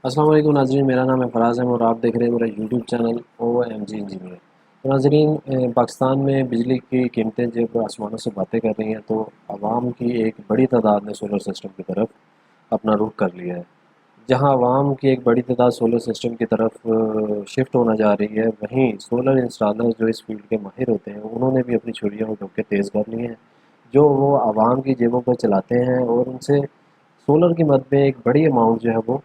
السلام علیکم ناظرین، میرا نام ہے فراز احمد اور آپ دیکھ رہے ہیں میرا یوٹیوب چینل OMG انجینئر۔ تو ناظرین، پاکستان میں بجلی کی قیمتیں جب آسمانوں سے باتیں کر رہی ہیں تو عوام کی ایک بڑی تعداد نے سولر سسٹم کی طرف اپنا رخ کر لیا ہے۔ جہاں عوام کی ایک بڑی تعداد سولر سسٹم کی طرف شفٹ ہونا جا رہی ہے، وہیں سولر انسٹالر جو اس فیلڈ کے ماہر ہوتے ہیں انہوں نے بھی اپنی چھڑیوں کو ٹوک کے تیز کر لی ہیں، جو وہ عوام کی جیبوں پر چلاتے ہیں اور ان سے سولر کی مد میں ایک بڑی اماؤنٹ جو ہے وہ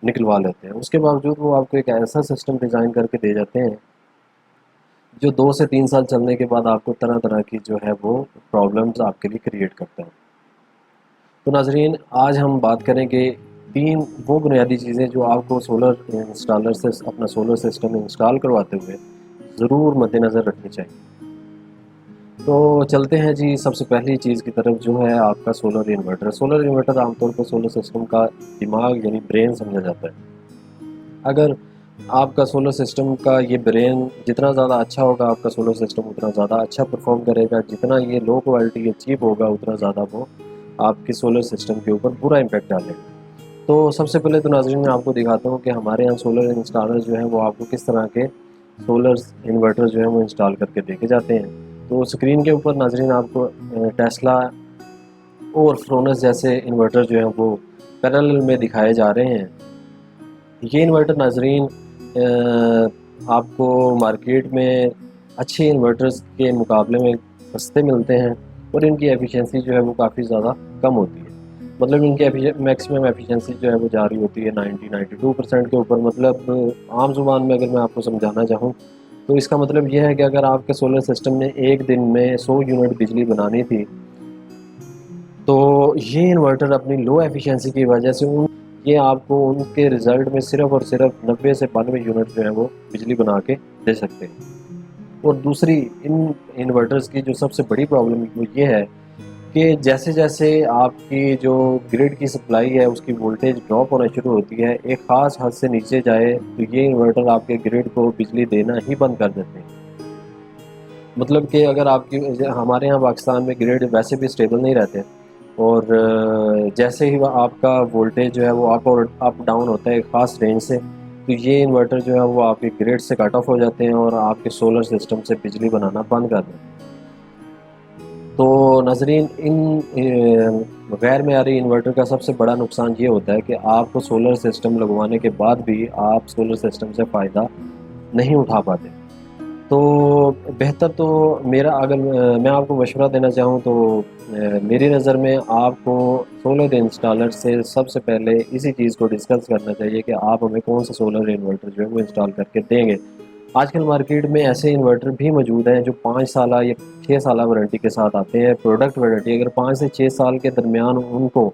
نکلوا لیتے ہیں۔ اس کے باوجود وہ آپ کو ایک ایسا سسٹم ڈیزائن کر کے دے جاتے ہیں جو 2 سے 3 سال چلنے کے بعد آپ کو طرح طرح کی جو ہے وہ پرابلمز آپ کے لیے کریٹ کرتا ہے۔ تو ناظرین، آج ہم بات کریں کہ 3 وہ بنیادی چیزیں جو آپ کو سولر انسٹالر سے اپنا سولر سسٹم انسٹال کرواتے ہوئے ضرور مد نظر رکھنی چاہیے۔ تو چلتے ہیں جی، سب سے پہلی چیز کی طرف جو ہے آپ کا سولر انورٹر۔ سولر انورٹر عام طور پر سولر سسٹم کا دماغ یعنی برین سمجھا جاتا ہے۔ اگر آپ کا سولر سسٹم کا یہ برین جتنا زیادہ اچھا ہوگا، آپ کا سولر سسٹم اتنا زیادہ اچھا پرفارم کرے گا۔ جتنا یہ لو کوالٹی یا چیپ ہوگا، اتنا زیادہ وہ آپ کے سولر سسٹم کے اوپر برا امپیکٹ ڈالے گا۔ تو سب سے پہلے تو ناظرین میں آپ کو دکھاتا ہوں کہ ہمارے یہاں سولر انسٹالر جو ہیں وہ آپ کو کس طرح کے سولر انورٹر جو ہیں وہ انسٹال کر کے دیکھے جاتے ہیں۔ تو اسکرین کے اوپر ناظرین آپ کو ٹیسلا اور فرونس جیسے انورٹر جو ہیں وہ پیرالل میں دکھائے جا رہے ہیں۔ یہ انورٹر ناظرین آپ کو مارکیٹ میں اچھے انورٹرز کے مقابلے میں سستے ملتے ہیں اور ان کی ایفیشنسی جو ہے وہ کافی زیادہ کم ہوتی ہے۔ مطلب ان کی میکسیمم ایفیشنسی جو ہے وہ جاری ہوتی ہے 92% کے اوپر۔ مطلب عام زبان میں اگر میں آپ کو سمجھانا چاہوں تو اس کا مطلب یہ ہے کہ اگر آپ کے سولر سسٹم نے ایک دن میں 100 یونٹ بجلی بنانی تھی تو یہ انورٹر اپنی لو ایفیشنسی کی وجہ سے یہ آپ کو ان کے رزلٹ میں صرف اور صرف 90 سے 92 یونٹ جو ہے وہ بجلی بنا کے دے سکتے ہیں۔ اور دوسری ان انورٹرز کی جو سب سے بڑی پرابلم وہ یہ ہے کہ جیسے جیسے آپ کی جو گریڈ کی سپلائی ہے اس کی وولٹیج ڈراپ ہونا شروع ہوتی ہے، ایک خاص حد سے نیچے جائے تو یہ انورٹر آپ کے گریڈ کو بجلی دینا ہی بند کر دیتے ہیں۔ مطلب کہ اگر آپ کی ہمارے ہاں پاکستان میں گریڈ ویسے بھی اسٹیبل نہیں رہتے اور جیسے ہی آپ کا وولٹیج جو ہے وہ اپ ڈاؤن ہوتا ہے ایک خاص رینج سے، تو یہ انورٹر جو ہے وہ آپ کے گریڈ سے کٹ آف ہو جاتے ہیں اور آپ کے سولر سسٹم سے بجلی بنانا بند کر دیتے ہیں۔ تو ناظرین، ان غیر معیاری انورٹر کا سب سے بڑا نقصان یہ ہوتا ہے کہ آپ کو سولر سسٹم لگوانے کے بعد بھی آپ سولر سسٹم سے فائدہ نہیں اٹھا پاتے۔ تو بہتر تو اگر میں آپ کو مشورہ دینا چاہوں تو میری نظر میں آپ کو سولر انسٹالر سے سب سے پہلے اسی چیز کو ڈسکس کرنا چاہیے کہ آپ ہمیں کون سا سولر انورٹر جو ہے وہ انسٹال کر کے دیں گے۔ آج کل مارکیٹ میں ایسے انورٹر بھی موجود ہیں جو 5 سالہ یا 6 سالہ وارنٹی کے ساتھ آتے ہیں۔ پروڈکٹ وارنٹی اگر 5 سے 6 سال کے درمیان ان کو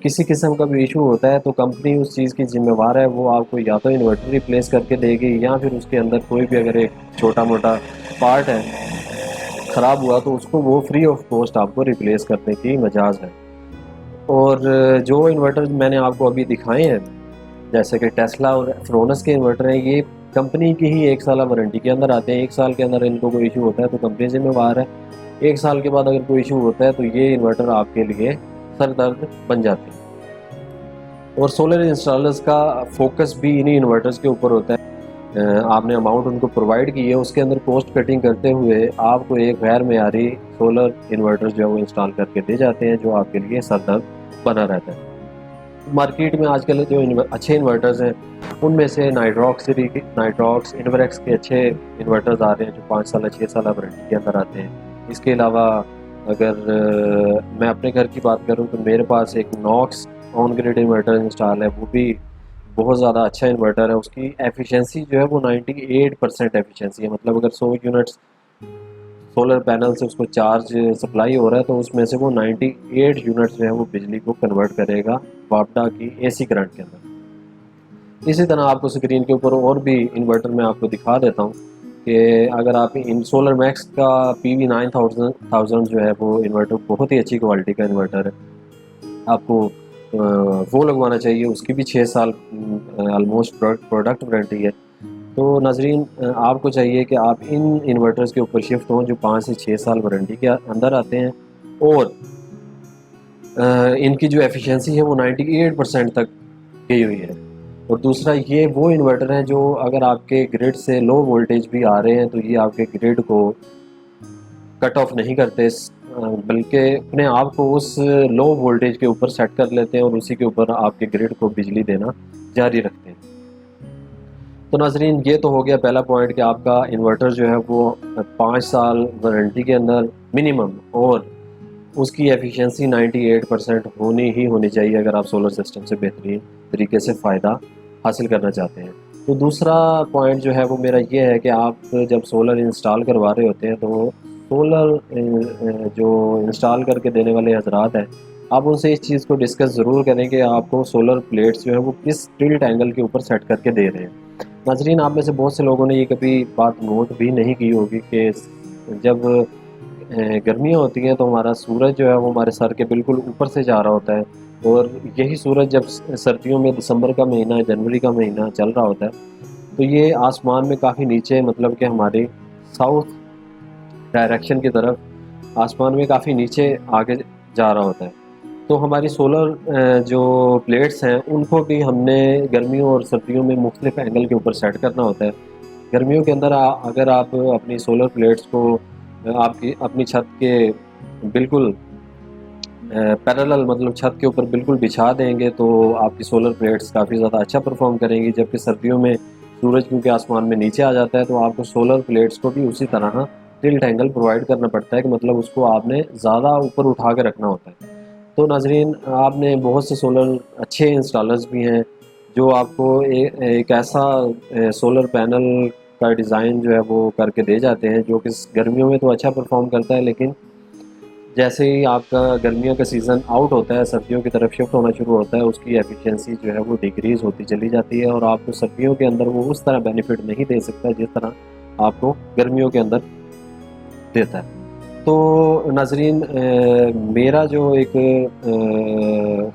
کسی قسم کا بھی ایشو ہوتا ہے تو کمپنی اس چیز کی ذمہ وار ہے، وہ آپ کو یا تو انورٹر ریپلیس کر کے دے گی یا پھر اس کے اندر کوئی بھی اگر ایک چھوٹا موٹا پارٹ ہے خراب ہوا تو اس کو وہ فری آف کاسٹ آپ کو ریپلیس کرنے کی مجاز ہے۔ اور جو انورٹر میں نے آپ کو ابھی دکھائے ہیں جیسے کہ ٹیسلا اور فرونس کے انورٹر ہیں، یہ کمپنی کی ہی 1 سالہ وارنٹی کے اندر آتے ہیں۔ 1 سال کے اندر ان کو کوئی ایشو ہوتا ہے تو کمپنی ذمہ وار ہے، 1 سال کے بعد اگر کوئی ایشو ہوتا ہے تو یہ انورٹر آپ کے لیے سر درد بن جاتے ہیں۔ اور سولر انسٹالرز کا فوکس بھی انہی انورٹرز کے اوپر ہوتا ہے۔ آپ نے اماؤنٹ ان کو پرووائڈ کی ہے، اس کے اندر کوسٹ کٹنگ کرتے ہوئے آپ کو ایک غیر معیاری سولر انورٹر جو ہے وہ انسٹال کر کے دے جاتے ہیں جو آپ کے لیے سر درد بنا رہتا ہے۔ مارکیٹ میں آج کل جو اچھے انورٹرز ہیں ان میں سے نائٹراکس انوریکس کے اچھے انورٹرز آ رہے ہیں جو 5 سالہ 6 سالہ وارنٹی کے اندر آتے ہیں۔ اس کے علاوہ اگر میں اپنے گھر کی بات کروں تو میرے پاس ایک ناکس آن گریڈ انورٹر انسٹال ہے، وہ بھی بہت زیادہ اچھا انورٹر ہے۔ اس کی ایفیشنسی جو ہے وہ 98% ایفیشنسی ہے۔ مطلب اگر 100 یونٹس سولر پینل سے اس کو چارج سپلائی ہو رہا ہے تو اس میں سے وہ 98 یونٹس جو ہے وہ بجلی کو کنورٹ کرے گا واپڈا کی AC کرنٹ کے اندر۔ اسی طرح آپ کو اسکرین کے اوپر اور بھی انورٹر میں آپ کو دکھا دیتا ہوں کہ اگر آپ ان سولر میکس کا PV9000 جو ہے وہ انورٹر بہت ہی اچھی کوالٹی کا انورٹر ہے، آپ کو وہ لگوانا چاہیے۔ اس کی بھی 6 سال آلموسٹ پروڈکٹ وارنٹی ہے۔ تو ناظرین، آپ کو چاہیے کہ آپ ان انورٹرز کے اوپر شفٹ ہوں جو 5 سے 6 سال وارنٹی کے اندر آتے ہیں اور ان کی جو ایفیشنسی ہے وہ 98% تک گئی ہوئی ہے۔ اور دوسرا یہ وہ انورٹر ہیں جو اگر آپ کے گریڈ سے لو وولٹیج بھی آ رہے ہیں تو یہ آپ کے گریڈ کو کٹ آف نہیں کرتے، بلکہ اپنے آپ کو اس لو وولٹیج کے اوپر سیٹ کر لیتے ہیں اور اسی کے اوپر آپ کے گریڈ کو بجلی دینا جاری رکھتے ہیں۔ تو ناظرین یہ تو ہو گیا پہلا پوائنٹ کہ آپ کا انورٹر جو ہے وہ 5 سال وارنٹی کے اندر منیمم، اور اس کی ایفیشنسی 98% ہونی چاہیے اگر آپ سولر سسٹم سے بہترین طریقے سے فائدہ حاصل کرنا چاہتے ہیں۔ تو دوسرا پوائنٹ جو ہے وہ میرا یہ ہے کہ آپ جب سولر انسٹال کروا رہے ہوتے ہیں تو سولر جو انسٹال کر کے دینے والے حضرات ہیں، آپ ان سے اس چیز کو ڈسکس ضرور کریں کہ آپ کو سولر پلیٹس جو ہے وہ کس ٹلٹ اینگل کے اوپر سیٹ کر کے دے رہے ہیں۔ ناظرین آپ میں سے بہت سے لوگوں نے یہ کبھی بات نوٹ بھی نہیں کی ہوگی کہ جب گرمیاں ہوتی ہیں تو ہمارا سورج جو ہے وہ ہمارے سر کے بالکل اوپر سے جا رہا ہوتا ہے، اور یہی سورج جب سردیوں میں دسمبر کا مہینہ، جنوری کا مہینہ چل رہا ہوتا ہے تو یہ آسمان میں کافی نیچے، مطلب کہ ہماری ساؤتھ ڈائریکشن کی طرف آسمان میں کافی نیچے آگے جا رہا ہوتا ہے۔ تو ہماری سولر جو پلیٹس ہیں ان کو بھی ہم نے گرمیوں اور سردیوں میں مختلف اینگل کے اوپر سیٹ کرنا ہوتا ہے۔ گرمیوں کے اندر اگر آپ اپنی سولر پلیٹس کو آپ کی اپنی چھت کے بالکل پیرالل، مطلب چھت کے اوپر بالکل بچھا دیں گے تو آپ کی سولر پلیٹس کافی زیادہ اچھا پرفارم کریں گی، جبکہ سردیوں میں سورج کیونکہ آسمان میں نیچے آ جاتا ہے تو آپ کو سولر پلیٹس کو بھی اسی طرح ٹلٹ اینگل پرووائڈ کرنا پڑتا ہے کہ مطلب اس کو آپ نے زیادہ اوپر اٹھا کے رکھنا ہوتا ہے۔ تو ناظرین آپ نے بہت سے سولر اچھے انسٹالرز بھی ہیں جو آپ کو ایک ایسا سولر پینل کا ڈیزائن جو ہے وہ کر کے دے جاتے ہیں جو کہ گرمیوں میں تو اچھا پرفارم کرتا ہے، لیکن جیسے ہی آپ کا گرمیوں کا سیزن آؤٹ ہوتا ہے، سردیوں کی طرف شفٹ ہونا شروع ہوتا ہے، اس کی ایفیشنسی جو ہے وہ ڈیکریز ہوتی چلی جاتی ہے اور آپ کو سردیوں کے اندر وہ اس طرح بینیفٹ نہیں دے سکتا جس طرح آپ کو گرمیوں کے اندر دیتا ہے۔ تو ناظرین میرا جو ایک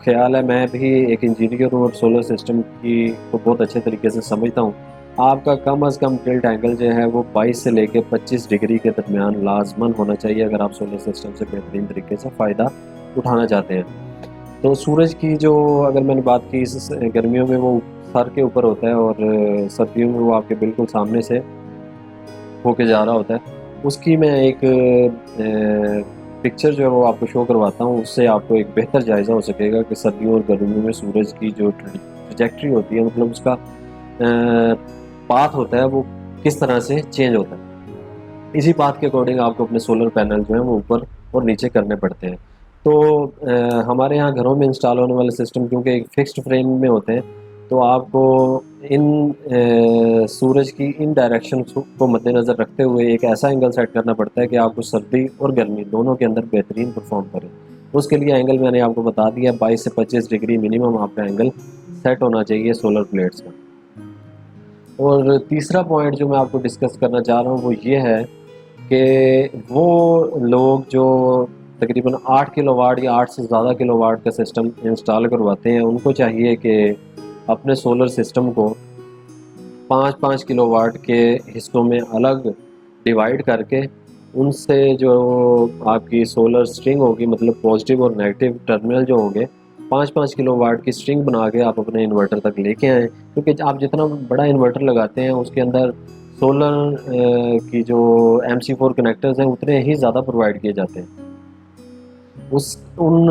خیال ہے، میں بھی ایک انجینئر ہوں اور سولر سسٹم کو بہت اچھے طریقے سے سمجھتا ہوں۔ آپ کا کم از کم ٹلٹ اینگل جو ہے وہ 22 سے لے کے 25 ڈگری کے درمیان لازماً ہونا چاہیے اگر آپ سولر سسٹم سے بہترین طریقے سے فائدہ اٹھانا چاہتے ہیں۔ تو سورج کی جو اگر میں نے بات کی گرمیوں میں وہ سر کے اوپر ہوتا ہے اور سردیوں میں وہ آپ کے بالکل سامنے سے ہو کے جا رہا ہوتا ہے، اس کی میں ایک پکچر جو ہے وہ آپ کو شو کرواتا ہوں، اس سے آپ کو ایک بہتر جائزہ ہو سکے گا کہ سردیوں اور گرمیوں میں سورج کی جو ٹریجیکٹری ہوتی ہے، مطلب اس کا پاتھ ہوتا ہے وہ کس طرح سے چینج ہوتا ہے۔ اسی پاتھ کے اکارڈنگ آپ کو اپنے سولر پینل جو ہیں وہ اوپر اور نیچے کرنے پڑتے ہیں۔ تو ہمارے یہاں گھروں میں انسٹال ہونے والے سسٹم کیونکہ ایک فکسڈ فریم میں ہوتے ہیں تو آپ کو ان سورج کی ان ڈائریکشن کو مد نظر رکھتے ہوئے ایک ایسا اینگل سیٹ کرنا پڑتا ہے کہ آپ کو سردی اور گرمی دونوں کے اندر بہترین پرفارم کریں۔ اس کے لیے اینگل میں نے آپ کو بتا دیا، 22 سے 25 ڈگری منیمم آپ کا اینگل سیٹ ہونا چاہیے سولر پلیٹس کا۔ اور تیسرا پوائنٹ جو میں آپ کو ڈسکس کرنا چاہ رہا ہوں وہ یہ ہے کہ وہ لوگ جو تقریباً 8 کلو واٹ یا 8 سے زیادہ کلو واٹ کا سسٹم انسٹال کرواتے ہیں، ان کو چاہیے کہ اپنے سولر سسٹم کو 5-5 کلو واٹ کے حصوں میں الگ ڈیوائیڈ کر کے ان سے جو آپ کی سولر سٹرنگ ہوگی، مطلب پازیٹیو اور نیگیٹو ٹرمینل جو ہوں گے، 5-5 کلو واٹ کی سٹرنگ بنا کے آپ اپنے انورٹر تک لے کے آئیں، کیونکہ آپ جتنا بڑا انورٹر لگاتے ہیں اس کے اندر سولر کی جو MC4 کنیکٹرز ہیں اتنے ہی زیادہ پرووائڈ کیے جاتے ہیں۔ ان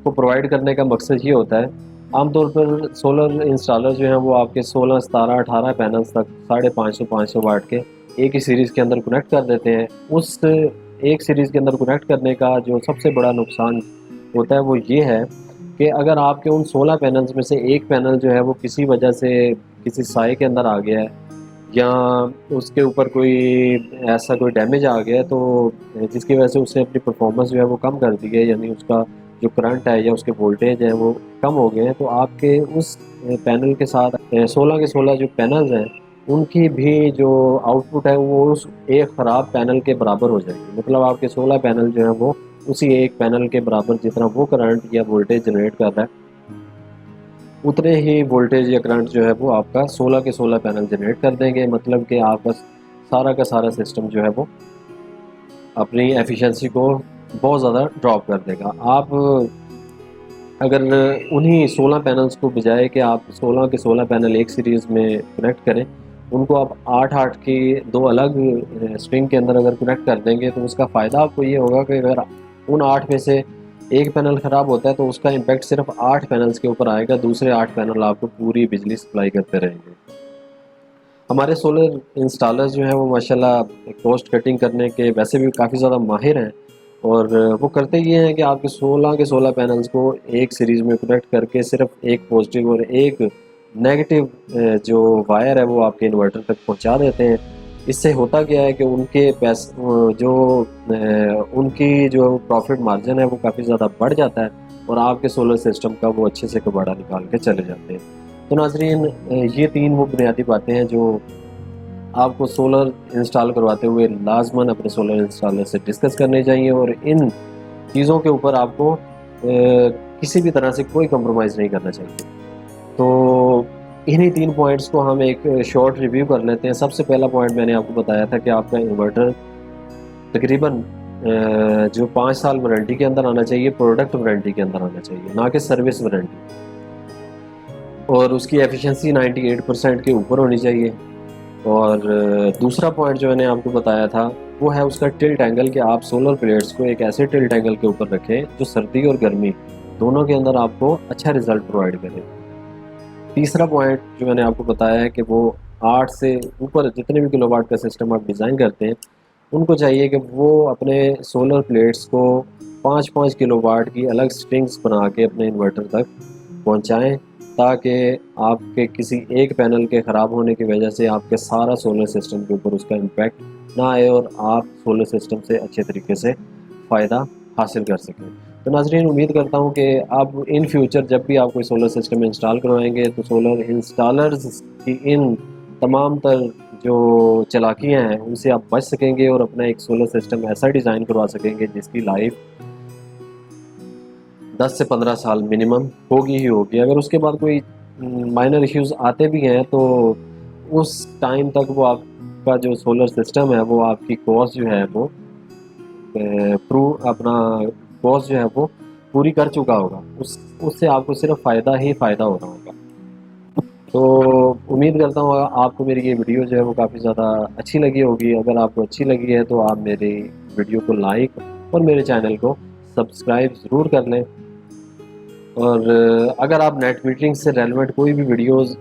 کو پرووائڈ کرنے کا مقصد یہ ہوتا ہے، عام طور پر سولر انسٹالر جو ہیں وہ آپ کے 16، 17، 18 پینلز تک 550 واٹ کے ایک ہی سیریز کے اندر کنیکٹ کر دیتے ہیں۔ اس ایک سیریز کے اندر کنیکٹ کرنے کا جو سب سے بڑا نقصان ہوتا ہے وہ یہ ہے کہ اگر آپ کے ان 16 پینلز میں سے ایک پینل جو ہے وہ کسی وجہ سے کسی سائے کے اندر آ گیا ہے یا اس کے اوپر کوئی ایسا کوئی ڈیمیج آ گیا ہے تو جس کی وجہ سے اس نے اپنی پرفارمنس جو ہے وہ کم کر دی ہے، یعنی اس کا جو کرنٹ ہے یا اس کے وولٹیج ہیں وہ کم ہو گئے ہیں، تو آپ کے اس پینل کے ساتھ 16 کے 16 جو پینلز ہیں ان کی بھی جو آؤٹ پٹ ہے وہ اس ایک خراب پینل کے برابر ہو جائے گی۔ مطلب آپ کے 16 پینل جو ہیں وہ اسی ایک پینل کے برابر جتنا وہ کرنٹ یا وولٹیج جنریٹ کر رہا ہے اتنے ہی وولٹیج یا کرنٹ جو ہے وہ آپ کا 16 کے 16 پینل جنریٹ کر دیں گے، مطلب کہ آپ کا سارا سسٹم جو ہے وہ اپنی ایفیشنسی کو بہت زیادہ ڈراپ کر دے گا۔ آپ اگر انہی 16 پینلز کو بجائے کہ آپ 16 کے 16 پینل ایک سیریز میں کنیکٹ کریں، ان کو آپ 8 کی 2 الگ اسٹرنگ کے اندر اگر کنیکٹ کر دیں گے تو اس کا فائدہ آپ کو یہ ہوگا کہ اگر ان 8 میں سے ایک پینل خراب ہوتا ہے تو اس کا امپیکٹ صرف 8 پینلز کے اوپر آئے گا، دوسرے 8 پینل آپ کو پوری بجلی سپلائی کرتے رہیں گے۔ ہمارے سولر انسٹالرز جو ہیں وہ ماشاءاللہ کاسٹ کٹنگ کرنے کے ویسے بھی کافی زیادہ ماہر ہیں، اور وہ کرتے یہ ہیں کہ آپ کے 16 پینلز کو ایک سیریز میں کنیکٹ کر کے صرف ایک پازیٹیو اور ایک نیگیٹو جو وائر ہے وہ آپ کے انورٹر تک پہنچا دیتے ہیں۔ اس سے ہوتا کیا ہے کہ ان کے ان کی جو پروفٹ مارجن ہے وہ کافی زیادہ بڑھ جاتا ہے، اور آپ کے سولر سسٹم کا وہ اچھے سے کباڑا نکال کے چلے جاتے ہیں۔ تو ناظرین، یہ 3 وہ بنیادی باتیں ہیں جو آپ کو سولر انسٹال کرواتے ہوئے لازماً اپنے سولر انسٹالر سے ڈسکس کرنے چاہیے، اور ان چیزوں کے اوپر آپ کو کسی بھی طرح سے کوئی کمپرومائز نہیں کرنا چاہیے۔ تو انہی 3 پوائنٹس کو ہم ایک شارٹ ریویو کر لیتے ہیں۔ سب سے پہلا پوائنٹ میں نے آپ کو بتایا تھا کہ آپ کا انورٹر تقریباً جو 5 سال وارنٹی کے اندر آنا چاہیے، پروڈکٹ وارنٹی کے اندر آنا چاہیے، نہ کہ سروس وارنٹی، اور اس کی ایفیشنسی 98% کے اوپر ہونی چاہیے۔ اور دوسرا پوائنٹ جو میں نے آپ کو بتایا تھا وہ ہے اس کا ٹلٹ اینگل، کہ آپ سولر پلیٹس کو ایک ایسے ٹلٹ اینگل کے اوپر رکھیں جو سردی اور گرمی دونوں کے اندر آپ کو اچھا رزلٹ پرووائڈ کرے۔ تیسرا پوائنٹ جو میں نے آپ کو بتایا ہے کہ وہ 8 سے اوپر جتنے بھی کلو واٹ کا سسٹم آپ ڈیزائن کرتے ہیں ان کو چاہیے کہ وہ اپنے سولر پلیٹس کو 5 کلو واٹ کی الگ سٹرنگز بنا کے اپنے انورٹر تک پہنچائیں، تاکہ آپ کے کسی ایک پینل کے خراب ہونے کی وجہ سے آپ کے سارا سولر سسٹم کے اوپر اس کا امپیکٹ نہ آئے، اور آپ سولر سسٹم سے اچھے طریقے سے فائدہ حاصل کر سکیں۔ تو ناظرین، امید کرتا ہوں کہ آپ ان فیوچر جب بھی آپ کوئی سولر سسٹم انسٹال کروائیں گے تو سولر انسٹالرز کی ان تمام تر جو چالاکیاں ہیں ان سے آپ بچ سکیں گے، اور اپنا ایک سولر سسٹم ایسا ڈیزائن کروا سکیں گے جس کی لائف 10 سے 15 سال منیمم ہوگی ہی ہوگی۔ اگر اس کے بعد کوئی مائنر ایشوز آتے بھی ہیں تو اس ٹائم تک وہ آپ کا جو سولر سسٹم ہے وہ آپ کی کاسٹ جو ہے وہ کاسٹ جو ہے وہ پوری کر چکا ہوگا، اس سے آپ کو صرف فائدہ ہی فائدہ ہو رہا ہوگا۔ تو امید کرتا ہوں آپ کو میری یہ ویڈیو جو ہے وہ کافی زیادہ اچھی لگی ہوگی۔ اگر آپ کو اچھی لگی ہے تو آپ میری ویڈیو کو لائک اور میرے چینل کو سبسکرائب ضرور کر لیں، اور اگر آپ نیٹ میٹرنگ سے ریلیونٹ کوئی بھی ویڈیوز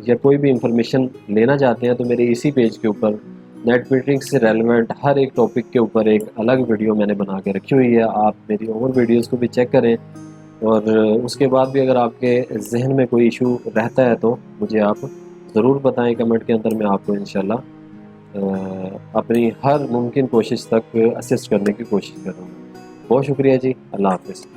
یا کوئی بھی انفارمیشن لینا چاہتے ہیں تو میرے اسی پیج کے اوپر نیٹ میٹرنگ سے ریلیونٹ ہر ایک ٹاپک کے اوپر ایک الگ ویڈیو میں نے بنا کے رکھی ہوئی ہے، آپ میری اور ویڈیوز کو بھی چیک کریں، اور اس کے بعد بھی اگر آپ کے ذہن میں کوئی ایشو رہتا ہے تو مجھے آپ ضرور بتائیں کمنٹ کے اندر، میں آپ کو انشاءاللہ اپنی ہر ممکن کوشش تک اسسٹ کرنے کی کوشش کروں گا۔ بہت شکریہ جی، اللہ حافظ۔